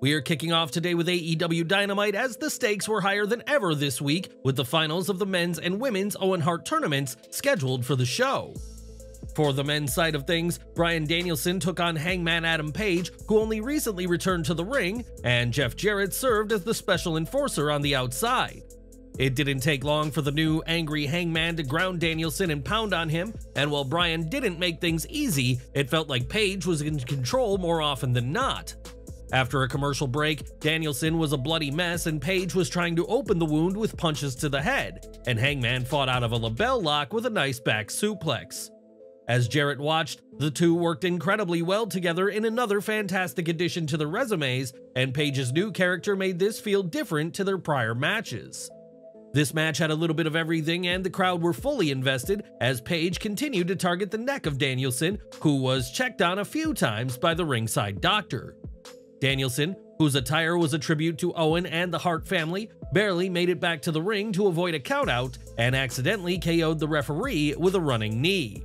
We are kicking off today with AEW Dynamite as the stakes were higher than ever this week with the finals of the men's and women's Owen Hart tournaments scheduled for the show. For the men's side of things, Bryan Danielson took on Hangman Adam Page, who only recently returned to the ring, and Jeff Jarrett served as the special enforcer on the outside. It didn't take long for the new angry Hangman to ground Danielson and pound on him, and while Bryan didn't make things easy, it felt like Page was in control more often than not. After a commercial break, Danielson was a bloody mess and Page was trying to open the wound with punches to the head, and Hangman fought out of a label lock with a nice back suplex. As Jarrett watched, the two worked incredibly well together in another fantastic addition to their resumes, and Page's new character made this feel different to their prior matches. This match had a little bit of everything and the crowd were fully invested as Page continued to target the neck of Danielson, who was checked on a few times by the ringside doctor. Danielson, whose attire was a tribute to Owen and the Hart family, barely made it back to the ring to avoid a countout and accidentally KO'd the referee with a running knee.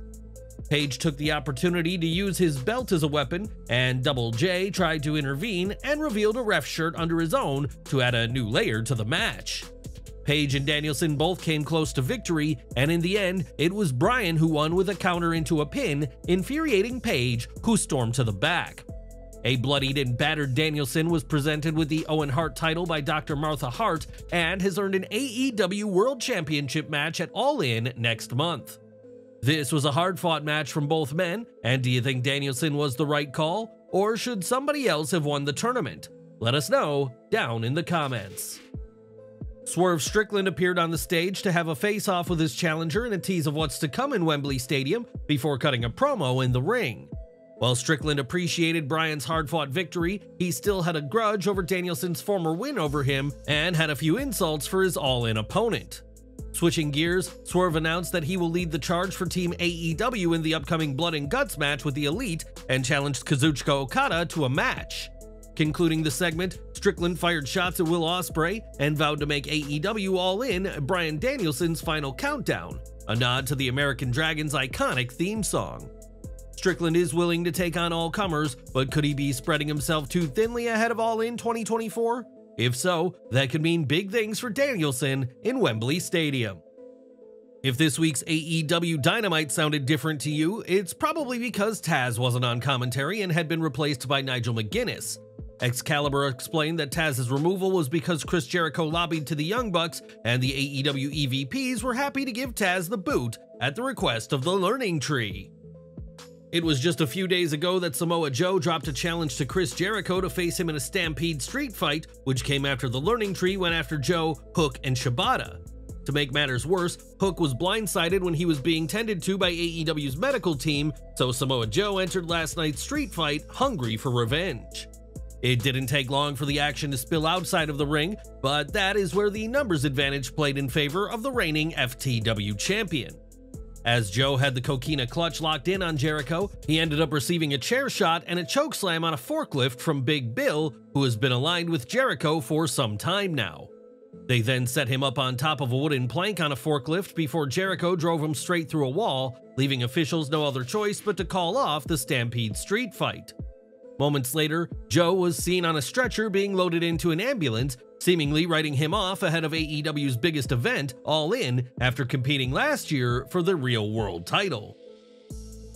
Page took the opportunity to use his belt as a weapon, and Double J tried to intervene and revealed a ref shirt under his own to add a new layer to the match. Page and Danielson both came close to victory, and in the end, it was Bryan who won with a counter into a pin, infuriating Page, who stormed to the back. A bloodied and battered Danielson was presented with the Owen Hart title by Dr. Martha Hart and has earned an AEW World Championship match at All In next month. This was a hard-fought match from both men, and do you think Danielson was the right call, or should somebody else have won the tournament? Let us know down in the comments. Swerve Strickland appeared on the stage to have a face-off with his challenger and a tease of what's to come in Wembley Stadium before cutting a promo in the ring. While Strickland appreciated Bryan's hard-fought victory, he still had a grudge over Danielson's former win over him and had a few insults for his All-In opponent. Switching gears, Swerve announced that he will lead the charge for Team AEW in the upcoming Blood and Guts match with the Elite and challenged Kazuchika Okada to a match. Concluding the segment, Strickland fired shots at Will Ospreay and vowed to make AEW All In Bryan Danielson's final countdown, a nod to the American Dragon's iconic theme song. Strickland is willing to take on all comers, but could he be spreading himself too thinly ahead of All In 2024? If so, that could mean big things for Danielson in Wembley Stadium. If this week's AEW Dynamite sounded different to you, it's probably because Taz wasn't on commentary and had been replaced by Nigel McGuinness. Excalibur explained that Taz's removal was because Chris Jericho lobbied to the Young Bucks and the AEW EVPs were happy to give Taz the boot at the request of the Learning Tree. It was just a few days ago that Samoa Joe dropped a challenge to Chris Jericho to face him in a Stampede Street fight, which came after the Learning Tree went after Joe, Hook, and Shibata. To make matters worse, Hook was blindsided when he was being tended to by AEW's medical team, so Samoa Joe entered last night's street fight hungry for revenge. It didn't take long for the action to spill outside of the ring, but that is where the numbers advantage played in favor of the reigning FTW champion. As Joe had the coquina clutch locked in on Jericho, he ended up receiving a chair shot and a chokeslam on a forklift from Big Bill, who has been aligned with Jericho for some time now. They then set him up on top of a wooden plank on a forklift before Jericho drove him straight through a wall, leaving officials no other choice but to call off the Stampede Street fight. Moments later, Joe was seen on a stretcher being loaded into an ambulance, seemingly writing him off ahead of AEW's biggest event, All In, after competing last year for the Real World title.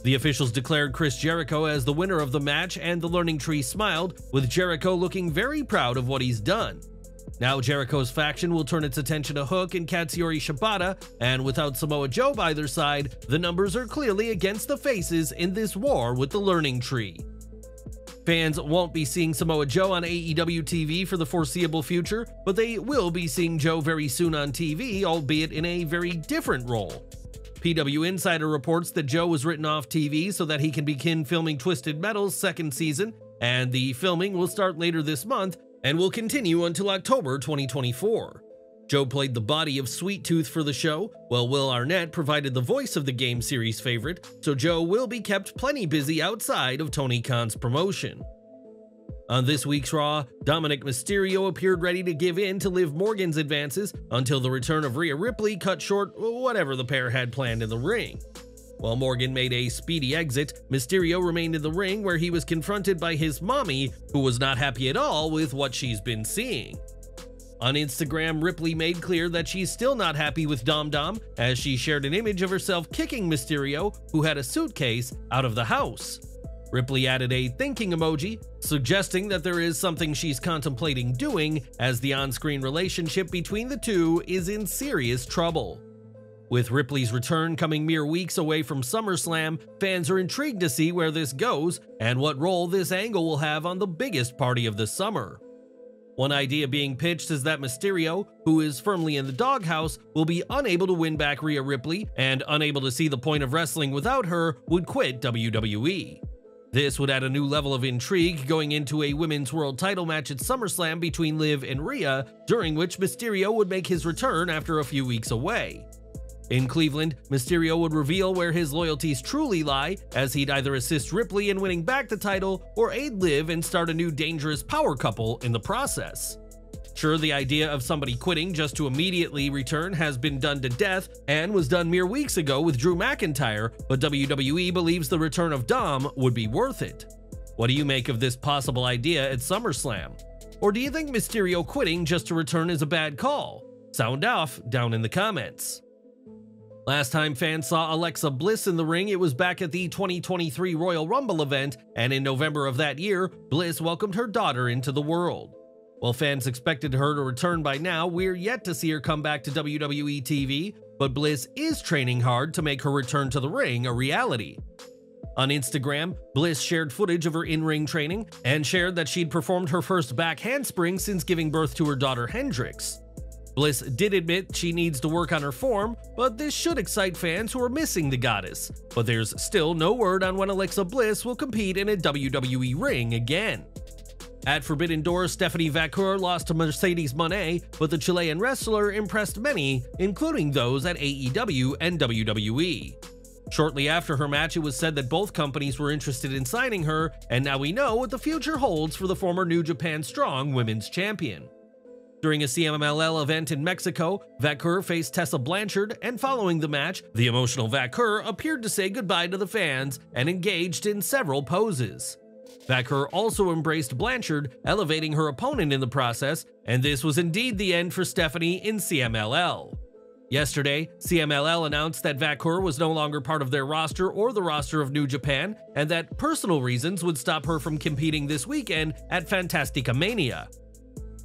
The officials declared Chris Jericho as the winner of the match, and the Learning Tree smiled, with Jericho looking very proud of what he's done. Now Jericho's faction will turn its attention to Hook and Katsuyori Shibata, and without Samoa Joe by their side, the numbers are clearly against the faces in this war with the Learning Tree. Fans won't be seeing Samoa Joe on AEW TV for the foreseeable future, but they will be seeing Joe very soon on TV, albeit in a very different role. PW Insider reports that Joe was written off TV so that he can begin filming Twisted Metal's second season, and the filming will start later this month and will continue until October 2024. Joe played the body of Sweet Tooth for the show, while Will Arnett provided the voice of the game series favorite, so Joe will be kept plenty busy outside of Tony Khan's promotion. On this week's Raw, Dominik Mysterio appeared ready to give in to Liv Morgan's advances until the return of Rhea Ripley cut short whatever the pair had planned in the ring. While Morgan made a speedy exit, Mysterio remained in the ring where he was confronted by his mommy, who was not happy at all with what she's been seeing. On Instagram, Ripley made clear that she's still not happy with Dom, as she shared an image of herself kicking Mysterio, who had a suitcase, out of the house. Ripley added a thinking emoji, suggesting that there is something she's contemplating doing, as the on-screen relationship between the two is in serious trouble. With Ripley's return coming mere weeks away from SummerSlam, fans are intrigued to see where this goes and what role this angle will have on the biggest party of the summer. One idea being pitched is that Mysterio, who is firmly in the doghouse, will be unable to win back Rhea Ripley and unable to see the point of wrestling without her, would quit WWE. This would add a new level of intrigue going into a women's world title match at SummerSlam between Liv and Rhea, during which Mysterio would make his return after a few weeks away. In Cleveland, Mysterio would reveal where his loyalties truly lie, as he'd either assist Ripley in winning back the title or aid Liv and start a new dangerous power couple in the process. Sure, the idea of somebody quitting just to immediately return has been done to death and was done mere weeks ago with Drew McIntyre, but WWE believes the return of Dom would be worth it. What do you make of this possible idea at SummerSlam? Or do you think Mysterio quitting just to return is a bad call? Sound off down in the comments. Last time fans saw Alexa Bliss in the ring, it was back at the 2023 Royal Rumble event, and in November of that year, Bliss welcomed her daughter into the world. While fans expected her to return by now, we're yet to see her come back to WWE TV, but Bliss is training hard to make her return to the ring a reality. On Instagram, Bliss shared footage of her in-ring training and shared that she'd performed her first back handspring since giving birth to her daughter Hendry. Bliss did admit she needs to work on her form, but this should excite fans who are missing the goddess. But there's still no word on when Alexa Bliss will compete in a WWE ring again. At Forbidden Door, Stephanie Vaquer lost to Mercedes Mone, but the Chilean wrestler impressed many, including those at AEW and WWE. Shortly after her match, it was said that both companies were interested in signing her, and now we know what the future holds for the former New Japan Strong Women's Champion. During a CMLL event in Mexico, Vaquer faced Tessa Blanchard, and following the match, the emotional Vaquer appeared to say goodbye to the fans and engaged in several poses. Vaquer also embraced Blanchard, elevating her opponent in the process, and this was indeed the end for Stephanie in CMLL. Yesterday, CMLL announced that Vaquer was no longer part of their roster or the roster of New Japan, and that personal reasons would stop her from competing this weekend at Fantastica Mania.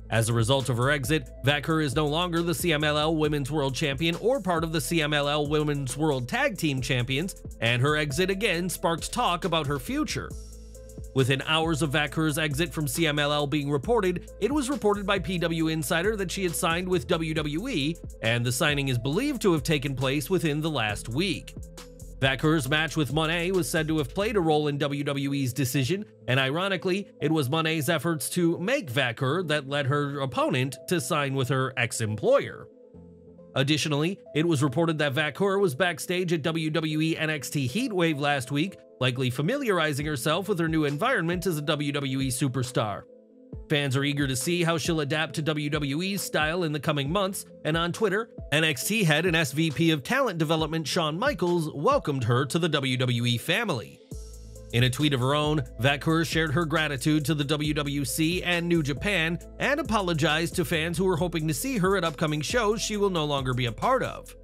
As a result of her exit, Vaquer is no longer the CMLL Women's World Champion or part of the CMLL Women's World Tag Team Champions, and her exit again sparked talk about her future. Within hours of Vaquer's exit from CMLL being reported, it was reported by PW Insider that she had signed with WWE, and the signing is believed to have taken place within the last week. Vaquer's match with Mone was said to have played a role in WWE's decision, and ironically, it was Mone's efforts to make Vaquer that led her opponent to sign with her ex-employer. Additionally, it was reported that Vaquer was backstage at WWE NXT Heatwave last week, likely familiarizing herself with her new environment as a WWE superstar. Fans are eager to see how she'll adapt to WWE's style in the coming months, and on Twitter, NXT head and SVP of Talent Development Shawn Michaels welcomed her to the WWE family. In a tweet of her own, Vaquer shared her gratitude to the WWC and New Japan and apologized to fans who were hoping to see her at upcoming shows she will no longer be a part of.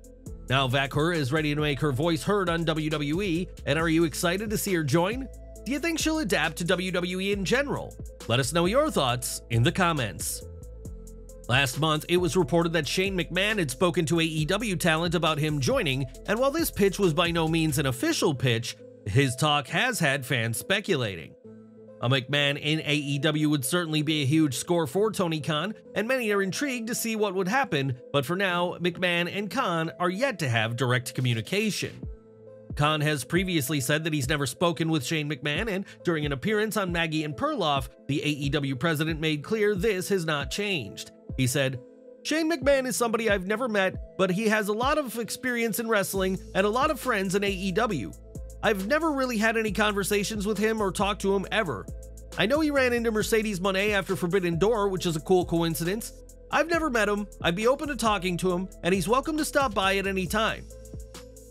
Now Vaquer is ready to make her voice heard on WWE, and are you excited to see her join? Do you think she'll adapt to WWE in general? Let us know your thoughts in the comments. Last month, it was reported that Shane McMahon had spoken to AEW talent about him joining, and while this pitch was by no means an official pitch, his talk has had fans speculating. A McMahon in AEW would certainly be a huge score for Tony Khan, and many are intrigued to see what would happen, but for now, McMahon and Khan are yet to have direct communication. Khan has previously said that he's never spoken with Shane McMahon, and during an appearance on Maggie and Perloff, the AEW president made clear this has not changed. He said, "Shane McMahon is somebody I've never met, but he has a lot of experience in wrestling and a lot of friends in AEW. I've never really had any conversations with him or talked to him ever. I know he ran into Mercedes Mone after Forbidden Door, which is a cool coincidence. I've never met him, I'd be open to talking to him, and he's welcome to stop by at any time."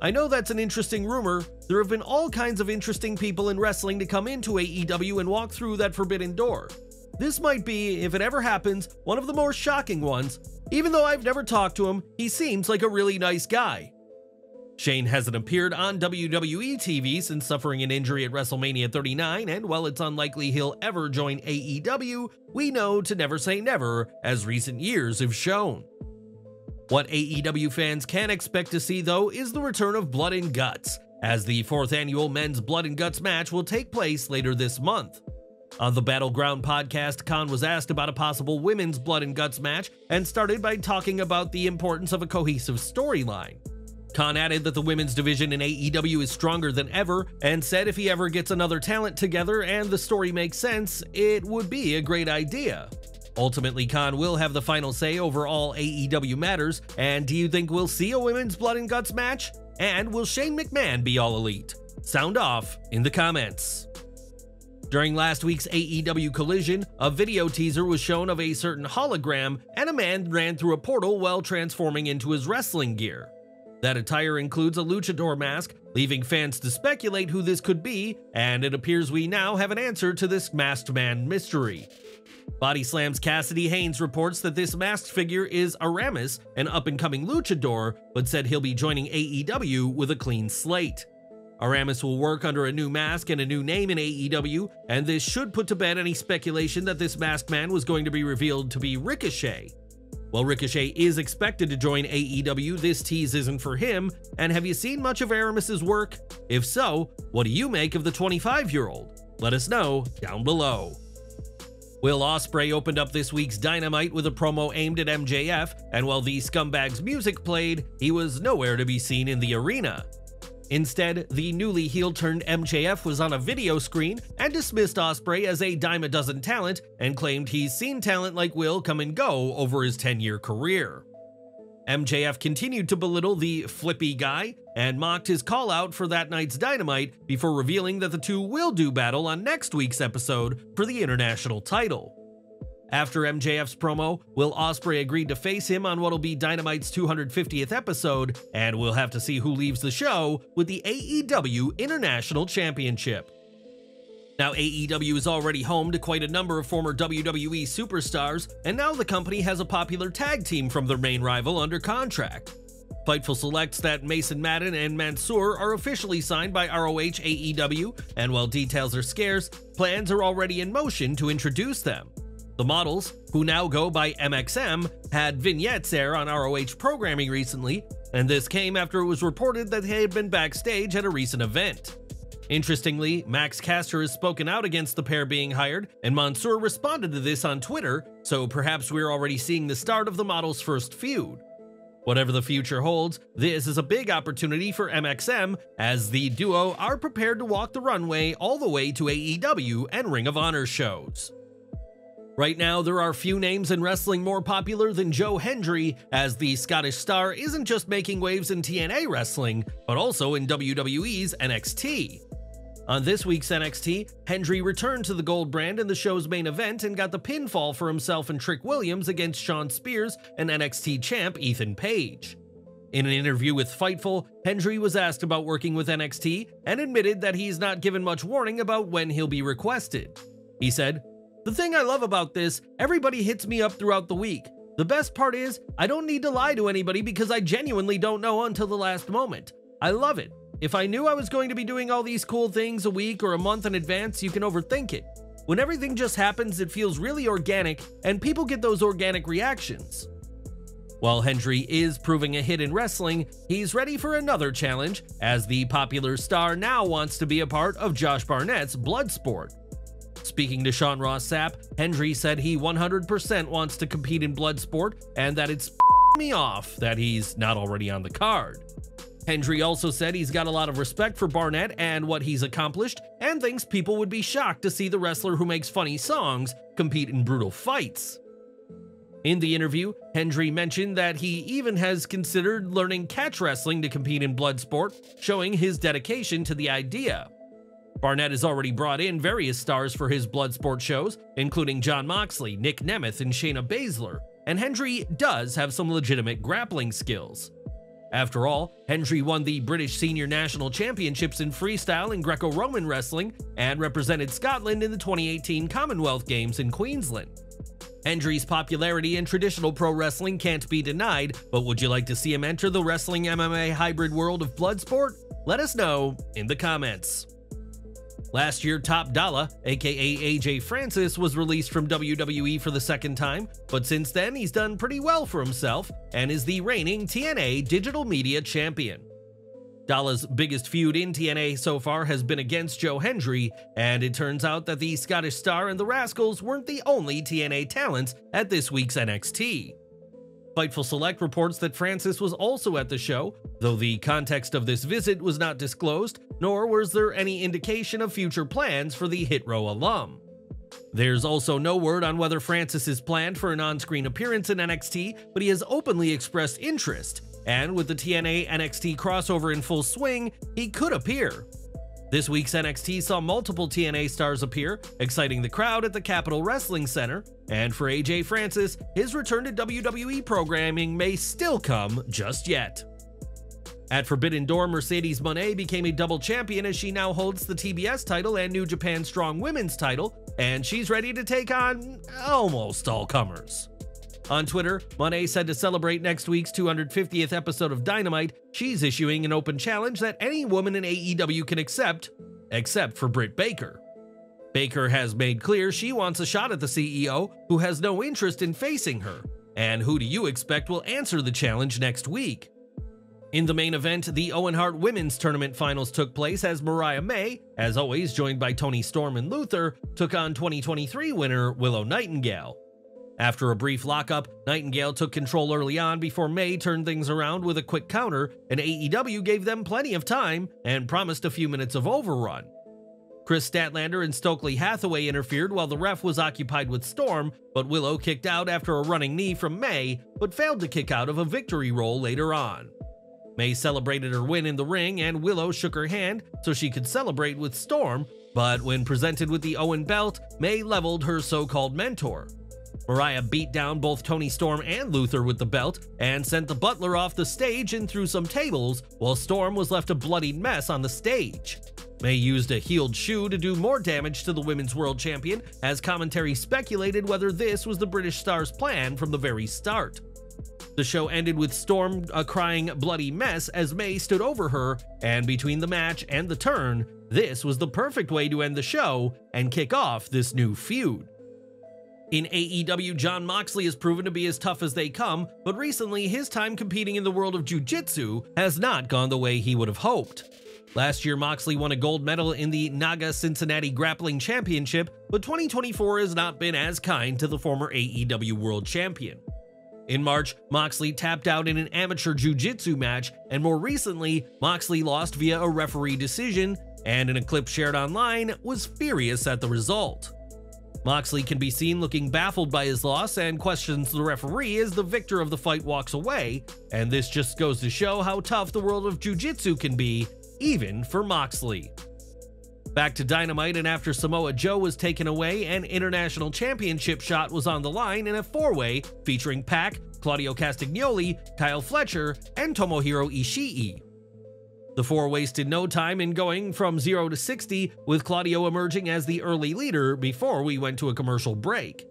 I know that's an interesting rumor. There have been all kinds of interesting people in wrestling to come into AEW and walk through that forbidden door. This might be, if it ever happens, one of the more shocking ones. Even though I've never talked to him, he seems like a really nice guy. Shane hasn't appeared on WWE TV since suffering an injury at WrestleMania 39, and while it's unlikely he'll ever join AEW, we know to never say never, as recent years have shown. What AEW fans can expect to see, though, is the return of Blood and Guts, as the 4th annual Men's Blood and Guts match will take place later this month. On the Battleground podcast, Khan was asked about a possible Women's Blood and Guts match and started by talking about the importance of a cohesive storyline. Khan added that the women's division in AEW is stronger than ever and said if he ever gets another talent together and the story makes sense, it would be a great idea. Ultimately, Khan will have the final say over all AEW matters, and do you think we'll see a Women's Blood and Guts match? And will Shane McMahon be all elite? Sound off in the comments. During last week's AEW Collision, a video teaser was shown of a certain hologram, and a man ran through a portal while transforming into his wrestling gear. That attire includes a luchador mask, leaving fans to speculate who this could be, and it appears we now have an answer to this masked man mystery. Body Slam's Cassidy Haynes reports that this masked figure is Aramis, an up-and-coming luchador, but said he'll be joining AEW with a clean slate. Aramis will work under a new mask and a new name in AEW, and this should put to bed any speculation that this masked man was going to be revealed to be Ricochet. While Ricochet is expected to join AEW, this tease isn't for him, and have you seen much of Aramis's work? If so, what do you make of the 25-year-old? Let us know down below. Will Ospreay opened up this week's Dynamite with a promo aimed at MJF, and while the scumbag's music played, he was nowhere to be seen in the arena. Instead, the newly heel-turned MJF was on a video screen and dismissed Ospreay as a dime-a-dozen talent and claimed he's seen talent like Will come and go over his 10-year career. MJF continued to belittle the flippy guy and mocked his call-out for that night's Dynamite before revealing that the two will do battle on next week's episode for the international title. After MJF's promo, Will Ospreay agreed to face him on what'll be Dynamite's 250th episode, and we'll have to see who leaves the show with the AEW International Championship. Now, AEW is already home to quite a number of former WWE superstars, and now the company has a popular tag team from their main rival under contract. Fightful selects that Mason Madden and Mansoor are officially signed by ROH AEW, and while details are scarce, plans are already in motion to introduce them. The models, who now go by MXM, had vignettes air on ROH programming recently, and this came after it was reported that they had been backstage at a recent event. Interestingly, Max Caster has spoken out against the pair being hired, and Mansoor responded to this on Twitter, so perhaps we're already seeing the start of the models' first feud. Whatever the future holds, this is a big opportunity for MXM, as the duo are prepared to walk the runway all the way to AEW and Ring of Honor shows. Right now, there are few names in wrestling more popular than Joe Hendry, as the Scottish star isn't just making waves in TNA wrestling, but also in WWE's NXT. On this week's NXT, Hendry returned to the gold brand in the show's main event and got the pinfall for himself and Trick Williams against Shawn Spears and NXT champ Ethan Page. In an interview with Fightful, Hendry was asked about working with NXT and admitted that he's not given much warning about when he'll be requested. He said, "The thing I love about this, everybody hits me up throughout the week. The best part is, I don't need to lie to anybody because I genuinely don't know until the last moment. I love it. If I knew I was going to be doing all these cool things a week or a month in advance, you can overthink it. When everything just happens, it feels really organic, and people get those organic reactions." While Hendry is proving a hit in wrestling, he's ready for another challenge, as the popular star now wants to be a part of Josh Barnett's BloodSport. Speaking to Sean Ross Sapp, Hendry said he 100% wants to compete in BloodSport and that it's me off that he's not already on the card. Hendry also said he's got a lot of respect for Barnett and what he's accomplished, and thinks people would be shocked to see the wrestler who makes funny songs compete in brutal fights. In the interview, Hendry mentioned that he even has considered learning catch wrestling to compete in Bloodsport, showing his dedication to the idea. Barnett has already brought in various stars for his Bloodsport shows, including Jon Moxley, Nick Nemeth, and Shayna Baszler, and Hendry does have some legitimate grappling skills. After all, Hendry won the British Senior National Championships in freestyle and Greco-Roman wrestling and represented Scotland in the 2018 Commonwealth Games in Queensland. Hendry's popularity in traditional pro wrestling can't be denied, but would you like to see him enter the wrestling MMA hybrid world of Bloodsport? Let us know in the comments. Last year, Top Dollar, aka AJ Francis, was released from WWE for the second time, but since then he's done pretty well for himself and is the reigning TNA Digital Media Champion. Dollar's biggest feud in TNA so far has been against Joe Hendry, and it turns out that the Scottish Star and the Rascals weren't the only TNA talents at this week's NXT. Fightful Select reports that Francis was also at the show, though the context of this visit was not disclosed, nor was there any indication of future plans for the Hit Row alum. There's also no word on whether Francis is planned for an on-screen appearance in NXT, but he has openly expressed interest, and with the TNA NXT crossover in full swing, he could appear. This week's NXT saw multiple TNA stars appear, exciting the crowd at the Capitol Wrestling Center, and for AJ Francis, his return to WWE programming may still come just yet. At Forbidden Door, Mercedes Moné became a double champion as she now holds the TBS title and New Japan Strong Women's title, and she's ready to take on almost all comers. On Twitter, Moné said to celebrate next week's 250th episode of Dynamite, she's issuing an open challenge that any woman in AEW can accept, except for Britt Baker. Baker has made clear she wants a shot at the CEO, who has no interest in facing her. And who do you expect will answer the challenge next week? In the main event, the Owen Hart Women's Tournament Finals took place as Mariah May, as always joined by Toni Storm and Luther, took on 2023 winner Willow Nightingale. After a brief lockup, Nightingale took control early on before May turned things around with a quick counter, and AEW gave them plenty of time and promised a few minutes of overrun. Chris Statlander and Stokely Hathaway interfered while the ref was occupied with Storm, but Willow kicked out after a running knee from May, but failed to kick out of a victory roll later on. May celebrated her win in the ring, and Willow shook her hand so she could celebrate with Storm, but when presented with the Owen belt, May leveled her so-called mentor. Mariah beat down both Toni Storm and Luther with the belt and sent the butler off the stage and through some tables, while Storm was left a bloodied mess on the stage. May used a healed shoe to do more damage to the Women's World Champion, as commentary speculated whether this was the British Star's plan from the very start. The show ended with Storm a crying bloody mess as May stood over her, and between the match and the turn, this was the perfect way to end the show and kick off this new feud. In AEW, Jon Moxley has proven to be as tough as they come, but recently his time competing in the world of jiu-jitsu has not gone the way he would have hoped. Last year, Moxley won a gold medal in the Naga Cincinnati Grappling Championship, but 2024 has not been as kind to the former AEW World Champion. In March, Moxley tapped out in an amateur jiu-jitsu match, and more recently, Moxley lost via a referee decision, and in a clip shared online, was furious at the result. Moxley can be seen looking baffled by his loss and questions the referee as the victor of the fight walks away, and this just goes to show how tough the world of jiu-jitsu can be, even for Moxley. Back to Dynamite, and after Samoa Joe was taken away, an international championship shot was on the line in a four-way featuring Pac, Claudio Castagnoli, Kyle Fletcher, and Tomohiro Ishii. The four wasted no time in going from 0 to 60, with Claudio emerging as the early leader before we went to a commercial break.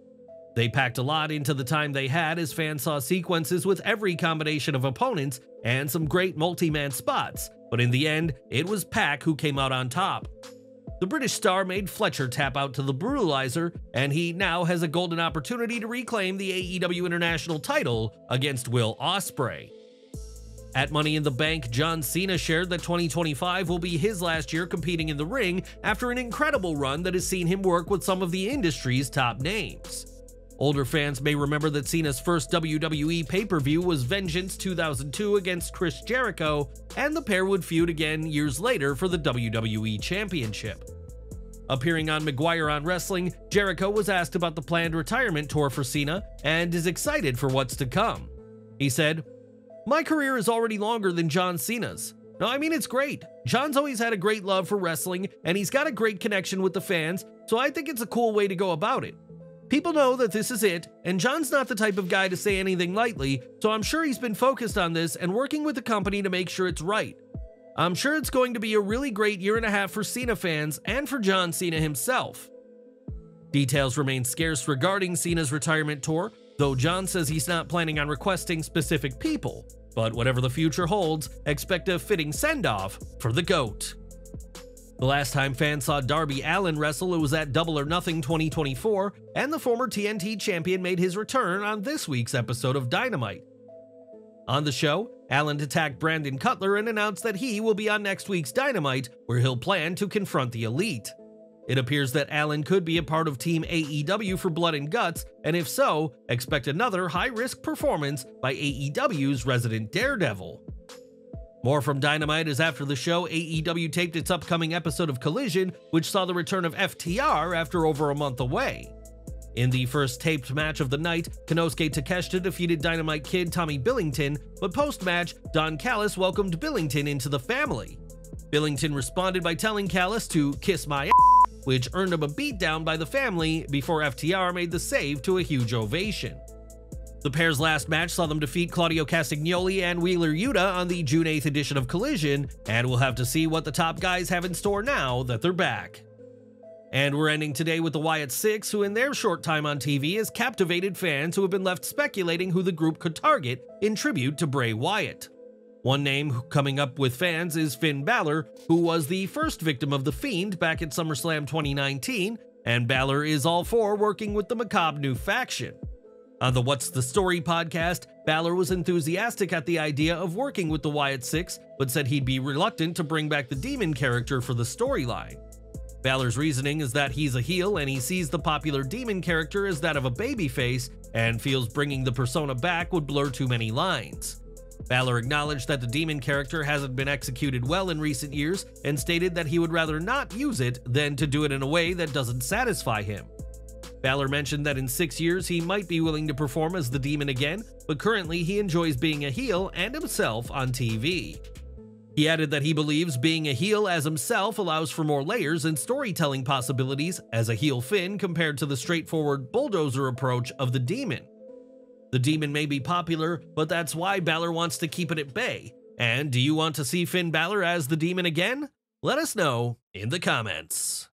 They packed a lot into the time they had as fans saw sequences with every combination of opponents and some great multi-man spots, but in the end, it was Pac who came out on top. The British Star made Fletcher tap out to the Brutalizer, and he now has a golden opportunity to reclaim the AEW International title against Will Ospreay. At Money in the Bank, John Cena shared that 2025 will be his last year competing in the ring after an incredible run that has seen him work with some of the industry's top names. Older fans may remember that Cena's first WWE pay-per-view was Vengeance 2002 against Chris Jericho, and the pair would feud again years later for the WWE Championship. Appearing on McGuire on Wrestling, Jericho was asked about the planned retirement tour for Cena and is excited for what's to come. He said, "My career is already longer than John Cena's. No, I mean, it's great. John's always had a great love for wrestling, and he's got a great connection with the fans, so I think it's a cool way to go about it. People know that this is it, and John's not the type of guy to say anything lightly, so I'm sure he's been focused on this and working with the company to make sure it's right. I'm sure it's going to be a really great year and a half for Cena fans and for John Cena himself. Details remain scarce regarding Cena's retirement tour, though John says he's not planning on requesting specific people. But whatever the future holds, expect a fitting send-off for the GOAT. The last time fans saw Darby Allin wrestle, it was at Double or Nothing 2024, and the former TNT champion made his return on this week's episode of Dynamite. On the show, Allin attacked Brandon Cutler and announced that he will be on next week's Dynamite, where he'll plan to confront the Elite. It appears that Allin could be a part of Team AEW for Blood and Guts, and if so, expect another high-risk performance by AEW's resident Daredevil. More from Dynamite is after the show, AEW taped its upcoming episode of Collision, which saw the return of FTR after over a month away. In the first taped match of the night, Konosuke Takeshita defeated Dynamite Kid Tommy Billington, but post-match, Don Callis welcomed Billington into the family. Billington responded by telling Callis to kiss my ass, which earned him a beatdown by the family before FTR made the save to a huge ovation. The pair's last match saw them defeat Claudio Castagnoli and Wheeler Yuta on the June 8th edition of Collision, and we'll have to see what the top guys have in store now that they're back. And we're ending today with the Wyatt Six, who in their short time on TV has captivated fans who have been left speculating who the group could target in tribute to Bray Wyatt. One name coming up with fans is Finn Balor, who was the first victim of The Fiend back at SummerSlam 2019, and Balor is all for working with the macabre new faction. On the What's the Story podcast, Balor was enthusiastic at the idea of working with the Wyatt Six, but said he'd be reluctant to bring back the Demon character for the storyline. Balor's reasoning is that he's a heel and he sees the popular Demon character as that of a babyface, and feels bringing the persona back would blur too many lines. Balor acknowledged that the Demon character hasn't been executed well in recent years, and stated that he would rather not use it than to do it in a way that doesn't satisfy him. Balor mentioned that in 6 years he might be willing to perform as the Demon again, but currently he enjoys being a heel and himself on TV. He added that he believes being a heel as himself allows for more layers and storytelling possibilities as a heel Finn compared to the straightforward bulldozer approach of the Demon. The Demon may be popular, but that's why Balor wants to keep it at bay. And do you want to see Finn Balor as the Demon again? Let us know in the comments.